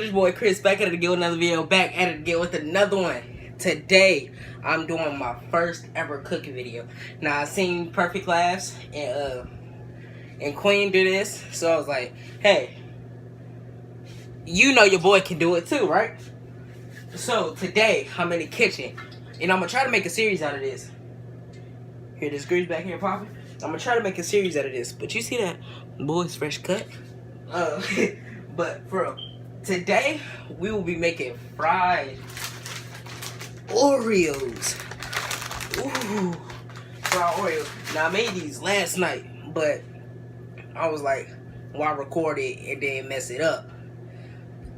This boy Chris back at it again with another video, back at it again with another one. Today, I'm doing my first ever cooking video. Now, I seen Perfect Laughs and Queen do this, so I was like, hey, you know your boy can do it too, right? So, today, I'm in the kitchen, and I'm going to try to make a series out of this. Hear this grease back here popping? I'm going to try to make a series out of this, but you see that boy's fresh cut? But for today, we will be making fried Oreos. Ooh, fried Oreos. Now, I made these last night, but I was like, why record it and then mess it up?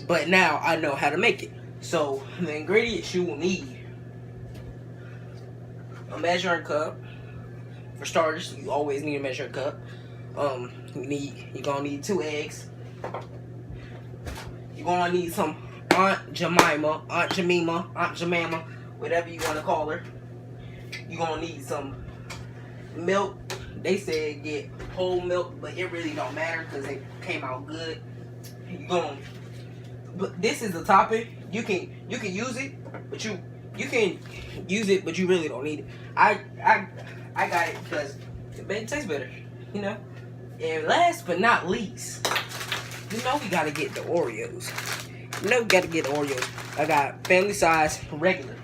But now I know how to make it. So, the ingredients you will need: a measuring cup. For starters, you always need a measuring cup. You're gonna need 2 eggs. You're gonna need some Aunt Jemima, whatever you wanna call her. You're gonna need some milk. They said get whole milk, but it really don't matter because it came out good. But this is the topping. You can use it, but you can use it, but you really don't need it. I got it because it tastes better, you know. And last but not least, you know we gotta get the Oreos. I got family size, regular.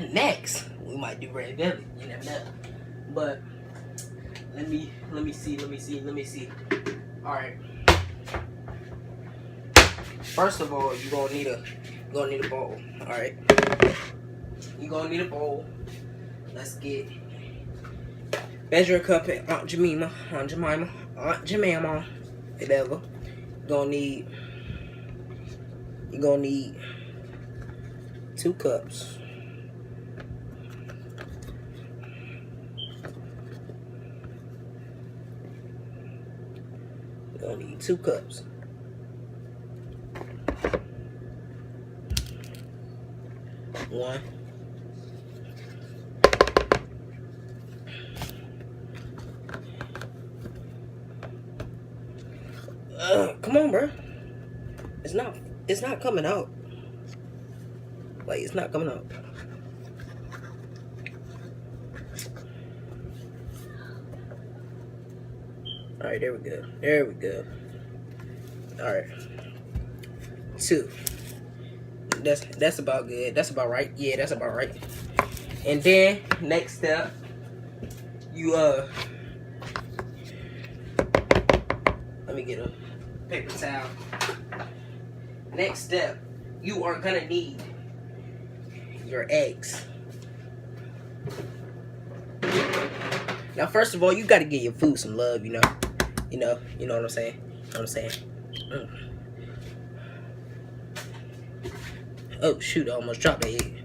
Next, we might do red velvet. You never know. But let me see. All right. First of all, you're gonna need a bowl. All right. You're gonna need a bowl. Let's get measure a cup at Aunt Jemima, whatever. You're gonna need 2 cups. You're gonna need 2 cups. One. Come on, bro. It's not coming out. Like, it's not coming out. Alright, there we go. Alright. 2. That's about good. That's about right. Yeah, that's about right. And then, next step, you, let me get a paper towel. Next step, you are gonna need your eggs. Now, first of all, you gotta give your food some love, you know what I'm saying? Oh shoot, I almost dropped that egg.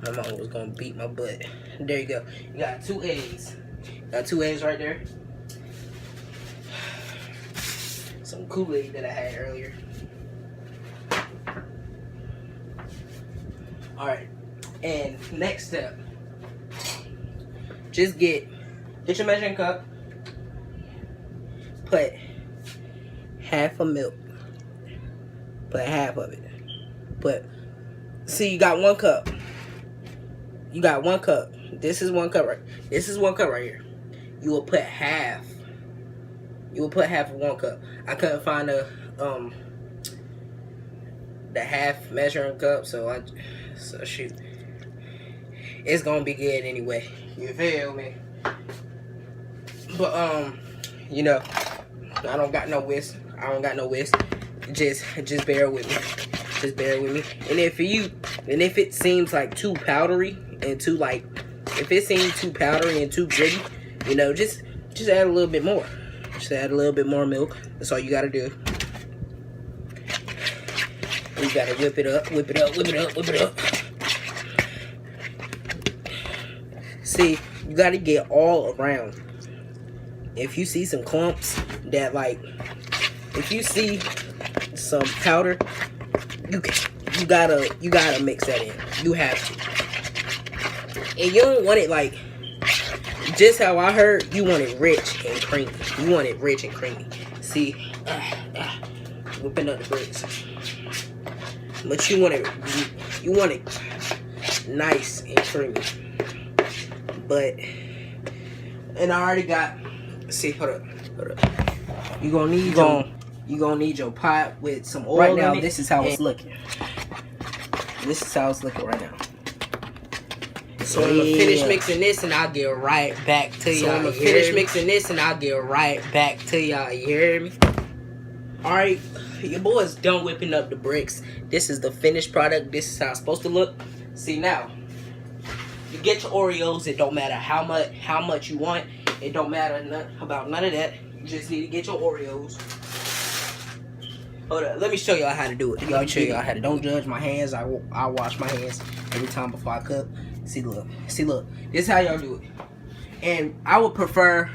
My mom was gonna beat my butt. There you go. You got 2 eggs. Got 2 eggs right there. Some Kool-Aid that I had earlier. Alright. And next step. Just get your measuring cup. Put half of milk. Put half of it. See, you got 1 cup. You got 1 cup. This is 1 cup right. This is 1 cup right here. You will put half. You will put half of 1 cup. I couldn't find the half measuring cup, so shoot. It's gonna be good anyway. You feel me? But you know, I don't got no whisk. Just bear with me. And if it seems like too powdery and too if it seems too powdery and too gritty, you know, just add a little bit more. Just add a little bit more milk. That's all you gotta do. You gotta whip it up. See, you gotta get all around. If you see some clumps that if you see some powder, you gotta mix that in. You have to. And you don't want it just how I heard, you want it rich and creamy. See, whipping up the bricks. But you want it nice and creamy. And I already got. See, hold up. You gonna need your pot with some oil. Right now, this is how it's looking. This is how it's looking right now. So I'm gonna finish mixing this, and I'll get right back to y'all. You hear me? All right, your boy's done whipping up the bricks. This is the finished product. This is how it's supposed to look. See now, you get your Oreos. It don't matter how much you want. It don't matter about none of that. You just need to get your Oreos. Hold up, let me show y'all how to do it. Don't judge my hands. I wash my hands every time before I cook. See, look. This is how y'all do it. And I would prefer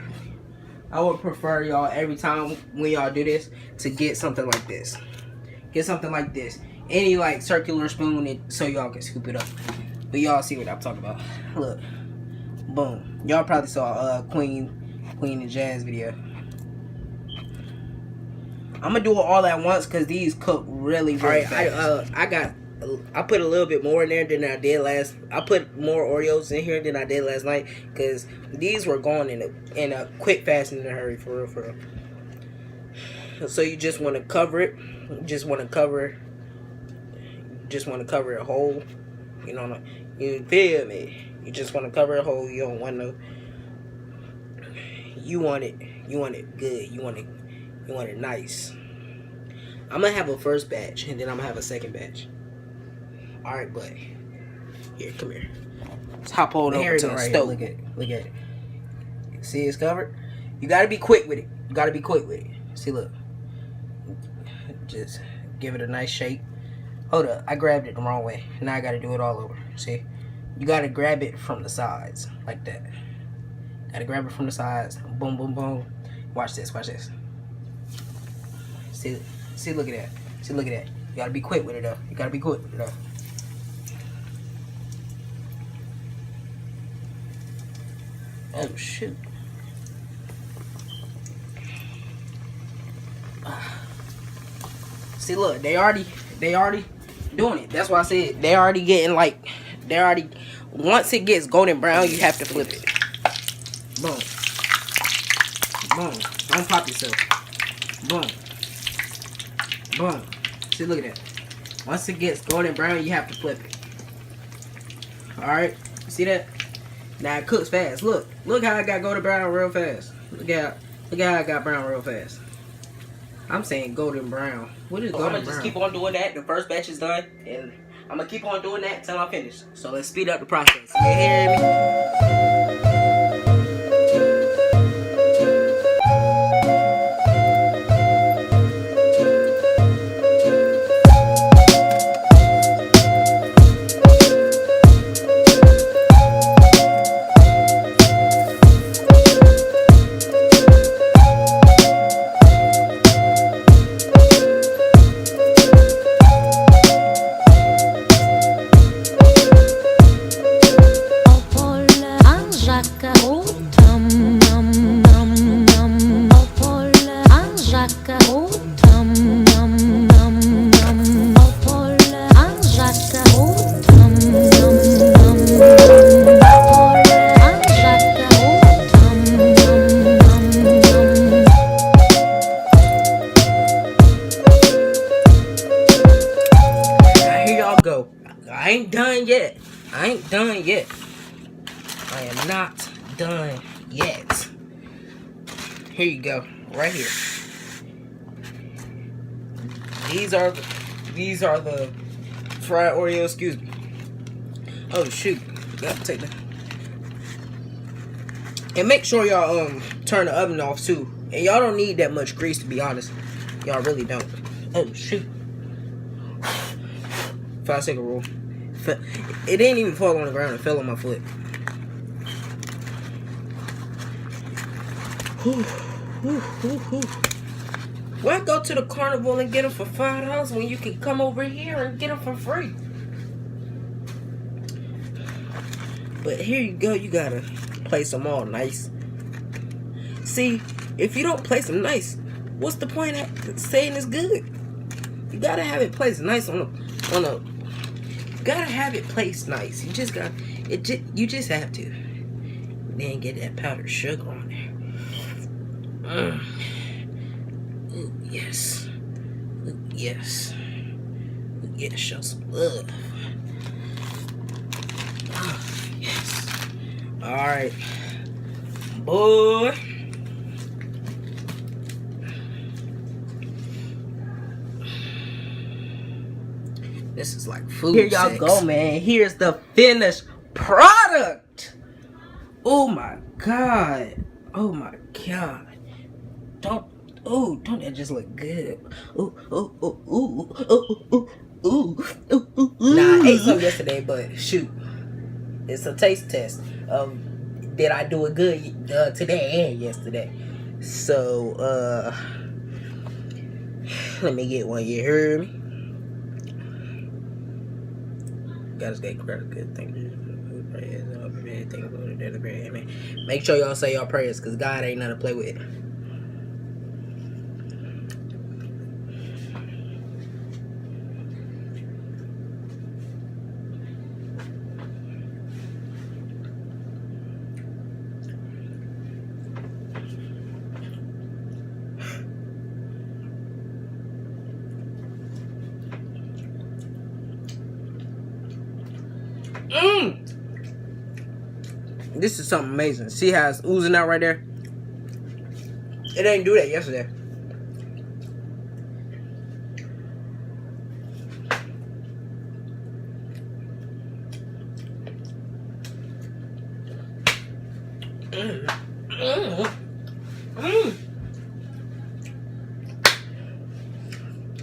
y'all every time when y'all do this to get something like this. Any like circular spoon, so y'all can scoop it up. But y'all see what I'm talking about. Look, boom. Y'all probably saw Queen and Jazz video. I'm gonna do it all at once because these cook really fast. I put a little bit more in there than I did last. I put more Oreos in here than I did last night because these were going in a quick, fast, and in a hurry, for real. So you just want to cover it. You just want to cover it whole. You know, you feel me? You just want to cover it whole. You don't want no. You want it good. You want it nice. I'm gonna have a first batch and then I'm gonna have a second batch. All right, buddy. Here, come here. Let's hop on over to the stove. Look at it. See, it's covered. You gotta be quick with it. See, look. Just give it a nice shake. Hold up, I grabbed it the wrong way. Now I gotta do it all over. See, you gotta grab it from the sides like that. Gotta grab it from the sides. Boom, boom, boom. Watch this. See, look at that. You gotta be quick with it though. Oh shoot. See, look, they already doing it. That's why I said they already once it gets golden brown, you have to flip it. Boom. Don't pop yourself. Boom. See, look at that. Once it gets golden brown, you have to flip it. Alright? See that? Now it cooks fast. Look how I got golden brown real fast. Look how I got brown real fast. I'm saying golden brown. What is golden brown? I'm gonna just keep on doing that. The first batch is done, and I'm gonna keep on doing that until I'm finished. So let's speed up the process. You hear me? I ain't done yet. I am not done yet. Here you go. Right here. These are the fried Oreos, excuse me. Oh shoot. Gotta take that. And make sure y'all turn the oven off too. And y'all don't need that much grease, to be honest. Y'all really don't. Oh shoot. 5-second rule. It didn't even fall on the ground. It fell on my foot. Why go to the carnival and get them for $5 when you can come over here and get them for free? But here you go. You gotta place them all nice. See, if you don't place them nice, what's the point of saying it's good? You gotta have it placed nice on a. You gotta have it placed nice. You just got it. You just have to. Then get that powdered sugar on there. Ooh, yes. Ooh, yes. Ooh, yeah, show some love. Oh, yes. All right, boy. This is like food. Here y'all go, man. Here's the finished product. Oh my god. Oh my god. Don't that just look good? Ooh. Nah, I ate some yesterday, but shoot. It's a taste test of did I do it good today and yesterday. So let me get one, you heard me? Gotta stay good thing. Make sure y'all say y'all prayers, cause God ain't nothing to play with. This is something amazing. See how it's oozing out right there? It didn't do that yesterday.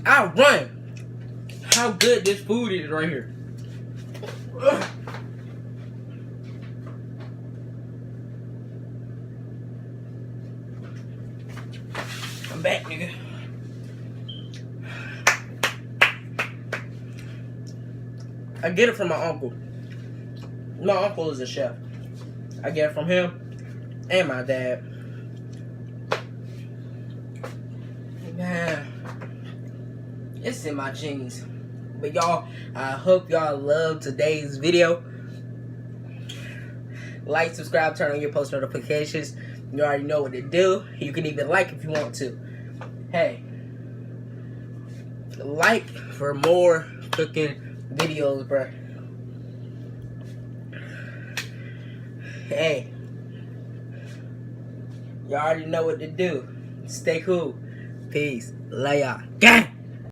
I run. How good this food is right here. I'm back, nigga. I get it from my uncle. My uncle is a chef. I get it from him and my dad. Man, it's in my genes. But y'all, I hope y'all love today's video. Like, subscribe, turn on your post notifications. You already know what to do. You can even like if you want to. Hey, like for more cooking videos, bruh. Hey, you already know what to do. Stay cool. Peace. Love y'all. Gang.